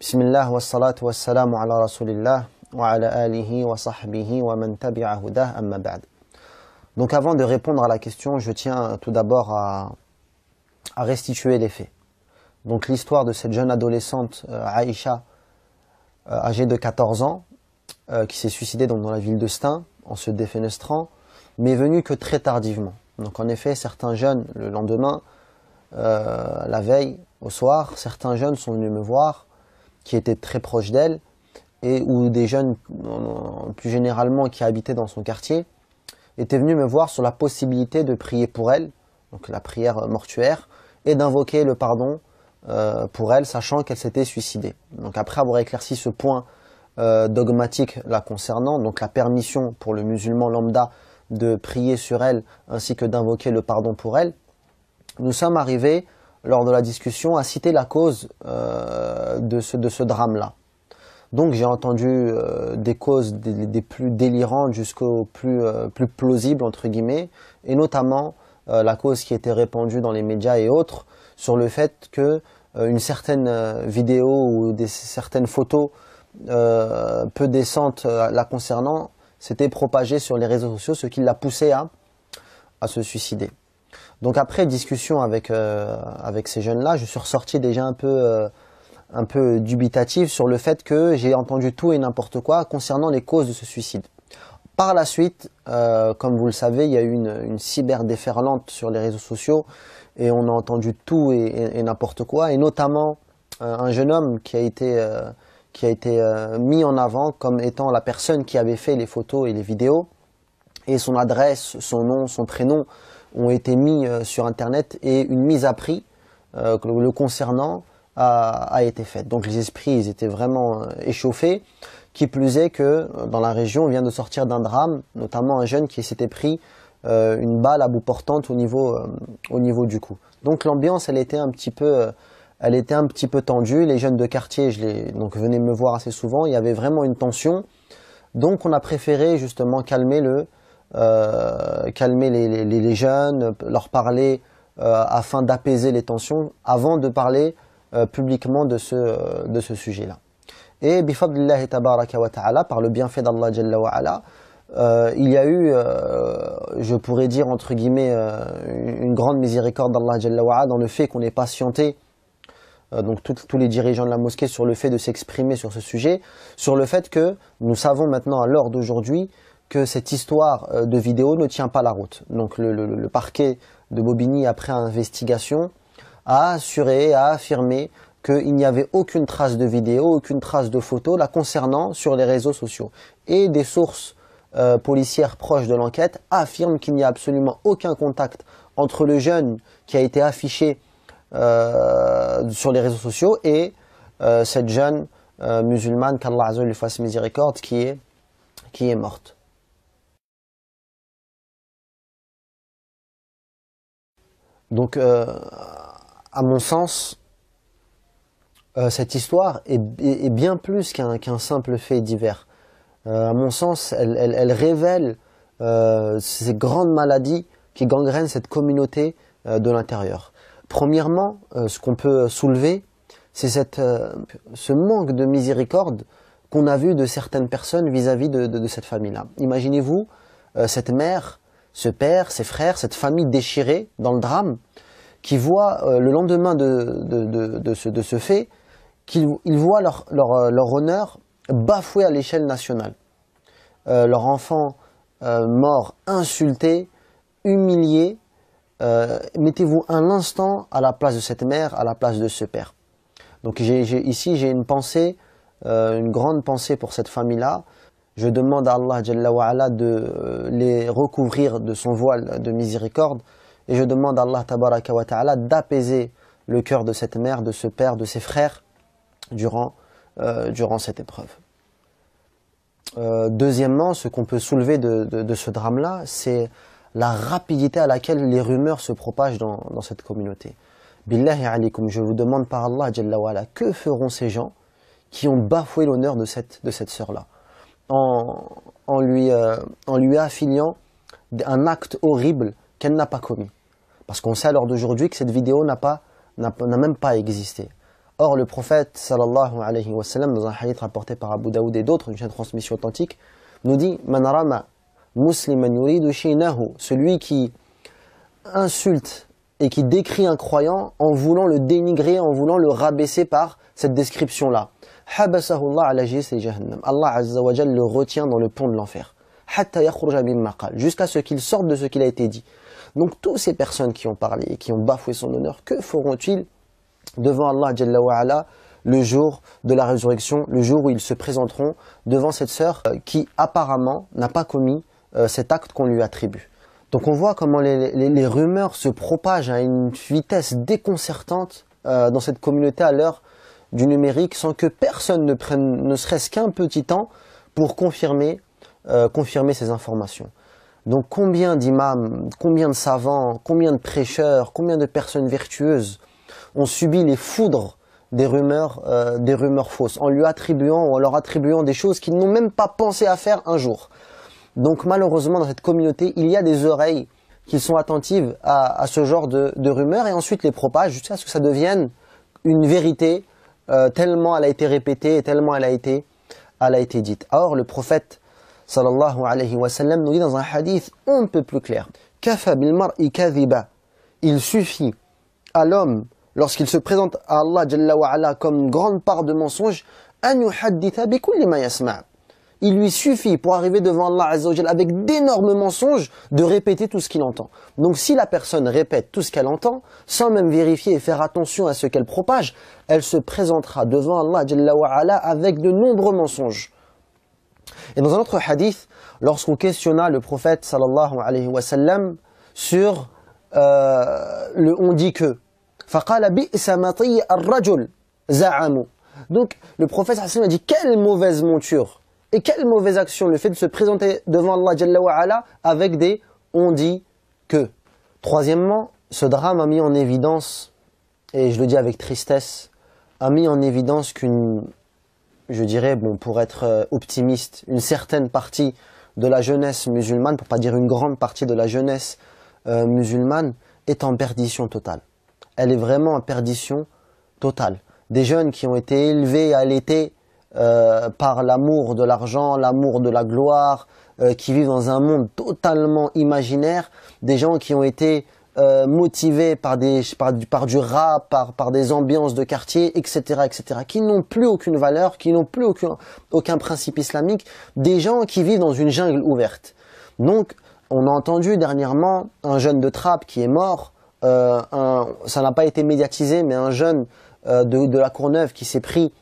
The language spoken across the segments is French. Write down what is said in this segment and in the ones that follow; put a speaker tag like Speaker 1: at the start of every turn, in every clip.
Speaker 1: Bismillah wa salatu wa salamu ala rasulillah wa ala alihi wa sahbihi wa man tabi'a hudah amma ba'd. Donc avant de répondre à la question, je tiens tout d'abord à restituer les faits. Donc l'histoire de cette jeune adolescente Aïcha, âgée de 14 ans, qui s'est suicidée donc dans la ville de Stein en se défenestrant, m'est venue que très tardivement. Donc en effet, certains jeunes, le lendemain, la veille, au soir, certains jeunes sont venus me voir, qui étaient très proches d'elle, et ou des jeunes, plus généralement, qui habitaient dans son quartier, étaient venus me voir sur la possibilité de prier pour elle, donc la prière mortuaire, et d'invoquer le pardon pour elle, sachant qu'elle s'était suicidée. Donc après avoir éclairci ce point dogmatique la concernant, donc la permission pour le musulman lambda de prier sur elle, ainsi que d'invoquer le pardon pour elle, nous sommes arrivés, lors de la discussion, à citer la cause de ce drame-là. Donc j'ai entendu des causes des plus délirantes jusqu'aux plus plausibles, entre guillemets, et notamment la cause qui était répandue dans les médias et autres, sur le fait que une certaine vidéo ou certaines photos peu décentes la concernant s'étaient propagées sur les réseaux sociaux, ce qui l'a poussée à se suicider. Donc après discussion avec ces jeunes-là, je suis ressorti déjà un peu dubitatif sur le fait que j'ai entendu tout et n'importe quoi concernant les causes de ce suicide. Par la suite, comme vous le savez, il y a eu une cyberdéferlante sur les réseaux sociaux et on a entendu tout et n'importe quoi, et notamment un jeune homme qui a été mis en avant comme étant la personne qui avait fait les photos et les vidéos, et son adresse, son nom, son prénom ont été mis sur internet, et une mise à prix le concernant a été faite. Donc les esprits ils étaient vraiment échauffés, qui plus est que dans la région on vient de sortir d'un drame, notamment un jeune qui s'était pris une balle à bout portante au niveau du cou. Donc l'ambiance elle était un petit peu tendue. Les jeunes de quartier donc venaient me voir assez souvent, il y avait vraiment une tension. Donc on a préféré justement calmer les jeunes, leur parler afin d'apaiser les tensions avant de parler publiquement de ce sujet-là. Et bifadlillahi tabaraka wa ta'ala, par le bienfait d'Allah Jalla wa Ala, il y a eu, je pourrais dire entre guillemets, une grande miséricorde d'Allah Jalla wa Ala dans le fait qu'on ait patienté, donc tous les dirigeants de la mosquée, sur le fait de s'exprimer sur ce sujet, sur le fait que nous savons maintenant à l'heure d'aujourd'hui que cette histoire de vidéo ne tient pas la route. Donc le parquet de Bobigny, après investigation, a assuré, a affirmé qu'il n'y avait aucune trace de vidéo, aucune trace de photo la concernant sur les réseaux sociaux. Et des sources policières proches de l'enquête affirment qu'il n'y a absolument aucun contact entre le jeune qui a été affiché sur les réseaux sociaux et cette jeune musulmane, qu'Allah Azza lui fasse miséricorde, qui est morte. Donc, à mon sens, cette histoire est bien plus qu'un simple fait divers. À mon sens, elle révèle ces grandes maladies qui gangrènent cette communauté de l'intérieur. Premièrement, ce qu'on peut soulever, c'est ce manque de miséricorde qu'on a vu de certaines personnes vis-à-vis de cette famille-là. Imaginez-vous cette mère, ce père, ses frères, cette famille déchirée dans le drame, qui voit le lendemain de ce fait, qu'ils voient leur honneur bafoué à l'échelle nationale. Leur enfant mort, insulté, humilié. Mettez-vous un instant à la place de cette mère, à la place de ce père. Donc ici j'ai une pensée, une grande pensée pour cette famille-là. Je demande à Allah Jalla wa Ala de les recouvrir de son voile de miséricorde, et je demande à Allah Tabaraka wa Ta'ala d'apaiser le cœur de cette mère, de ce père, de ses frères durant cette épreuve. Deuxièmement, ce qu'on peut soulever de ce drame-là, c'est la rapidité à laquelle les rumeurs se propagent dans cette communauté. Billahi alaykum, je vous demande par Allah Jalla wa Ala, que feront ces gens qui ont bafoué l'honneur de cette sœur-là, en lui affiliant un acte horrible qu'elle n'a pas commis. Parce qu'on sait à l'heure d'aujourd'hui que cette vidéo n'a même pas existé. Or, le prophète, sallallahu alayhi wa sallam, dans un hadith rapporté par Abu Daoud et d'autres, une chaîne de transmission authentique, nous dit « Man rama musliman yuridu shinahu » celui qui insulte et qui décrit un croyant en voulant le dénigrer, en voulant le rabaisser par cette description-là. « Habasahu Allah ala jisri jahannam » Allah azza wa jal le retient dans le pont de l'enfer. « Hatta yakhruja mimma qal » jusqu'à ce qu'il sorte de ce qu'il a été dit. Donc, toutes ces personnes qui ont parlé et qui ont bafoué son honneur, que feront-ils devant Allah Jalla wa Ala le jour de la résurrection, le jour où ils se présenteront devant cette sœur qui apparemment n'a pas commis cet acte qu'on lui attribue. Donc on voit comment les rumeurs se propagent à une vitesse déconcertante dans cette communauté à l'heure du numérique sans que personne ne prenne ne serait-ce qu'un petit temps pour confirmer ces informations. Donc combien d'imams, combien de savants, combien de prêcheurs, combien de personnes vertueuses ont subi les foudres des rumeurs fausses, en leur attribuant des choses qu'ils n'ont même pas pensé à faire un jour. Donc malheureusement dans cette communauté, il y a des oreilles qui sont attentives à ce genre de rumeurs et ensuite les propagent jusqu'à ce que ça devienne une vérité tellement elle a été répétée et tellement elle a été dite. Or le prophète sallallahu alayhi wa sallam nous dit dans un hadith on ne peut plus clair. Kafa bil mar'i kadhiba. Il suffit à l'homme lorsqu'il se présente à Allah Jalla wa Ala comme une grande part de mensonge, an yuhadditha bi kulli ma yasma'. Il lui suffit pour arriver devant Allah Azza wa Jalla avec d'énormes mensonges de répéter tout ce qu'il entend. Donc si la personne répète tout ce qu'elle entend, sans même vérifier et faire attention à ce qu'elle propage, elle se présentera devant Allah Jalla wa Ala avec de nombreux mensonges. Et dans un autre hadith, lorsqu'on questionna le prophète sallallahu alayhi wa sallam sur le on dit que فَقَالَ بِئْسَ مَطِيَّ الرَّجُلِ زَعَمُوا. Donc le prophète sallallahu alayhi wa sallam a dit quelle mauvaise monture et quelle mauvaise action le fait de se présenter devant Allah Jalla wa Ala avec des on dit que. Troisièmement, ce drame a mis en évidence, et je le dis avec tristesse, a mis en évidence qu'une, je dirais, bon, pour être optimiste, une certaine partie de la jeunesse musulmane, pour pas dire une grande partie de la jeunesse musulmane, est en perdition totale. Elle est vraiment en perdition totale. Des jeunes qui ont été élevés et allaités par l'amour de l'argent, l'amour de la gloire, qui vivent dans un monde totalement imaginaire, des gens qui ont été motivés par du rap, par des ambiances de quartier, etc., qui n'ont plus aucune valeur, qui n'ont plus aucun principe islamique, des gens qui vivent dans une jungle ouverte. Donc, on a entendu dernièrement un jeune de Trappes qui est mort, ça n'a pas été médiatisé, mais un jeune de la Courneuve qui s'est pris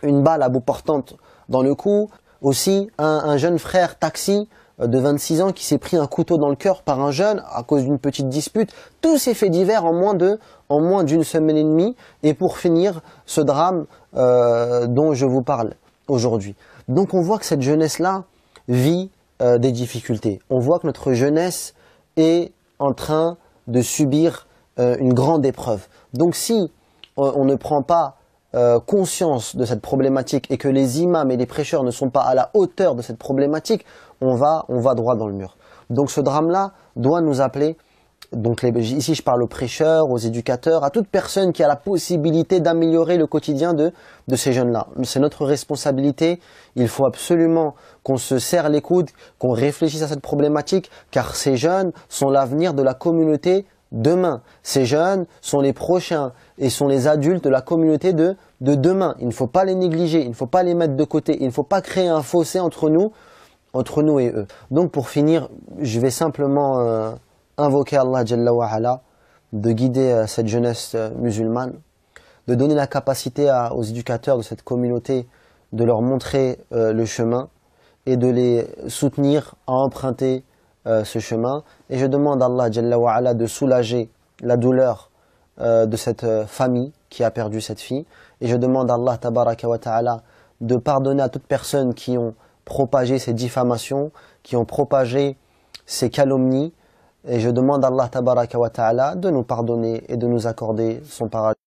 Speaker 1: une balle à bout portante dans le cou. Aussi, un jeune frère taxi de 26 ans qui s'est pris un couteau dans le cœur par un jeune à cause d'une petite dispute. Tous ces faits divers en moins d'une semaine et demie. Et pour finir, ce drame dont je vous parle aujourd'hui. Donc on voit que cette jeunesse-là vit des difficultés. On voit que notre jeunesse est en train de subir une grande épreuve. Donc si on ne prend pas conscience de cette problématique et que les imams et les prêcheurs ne sont pas à la hauteur de cette problématique, on va droit dans le mur. Donc ce drame-là doit nous appeler, donc ici je parle aux prêcheurs, aux éducateurs, à toute personne qui a la possibilité d'améliorer le quotidien de ces jeunes-là. C'est notre responsabilité, il faut absolument qu'on se serre les coudes, qu'on réfléchisse à cette problématique, car ces jeunes sont l'avenir de la communauté demain. Ces jeunes sont les prochains et sont les adultes de la communauté de demain. Il ne faut pas les négliger, il ne faut pas les mettre de côté, il ne faut pas créer un fossé entre nous et eux. Donc pour finir, je vais simplement invoquer Allah Jalla wa Ala de guider cette jeunesse musulmane, de donner la capacité aux éducateurs de cette communauté de leur montrer le chemin et de les soutenir à emprunter ce chemin. Et je demande à Allah Jalla wa Ala de soulager la douleur de cette famille qui a perdu cette fille. Et je demande à Allah Tabaraka wa Ta'ala de pardonner à toute personne qui ont propagé ces diffamations, qui ont propagé ces calomnies. Et je demande à Allah Tabaraka wa Ta'ala de nous pardonner et de nous accorder son paradis.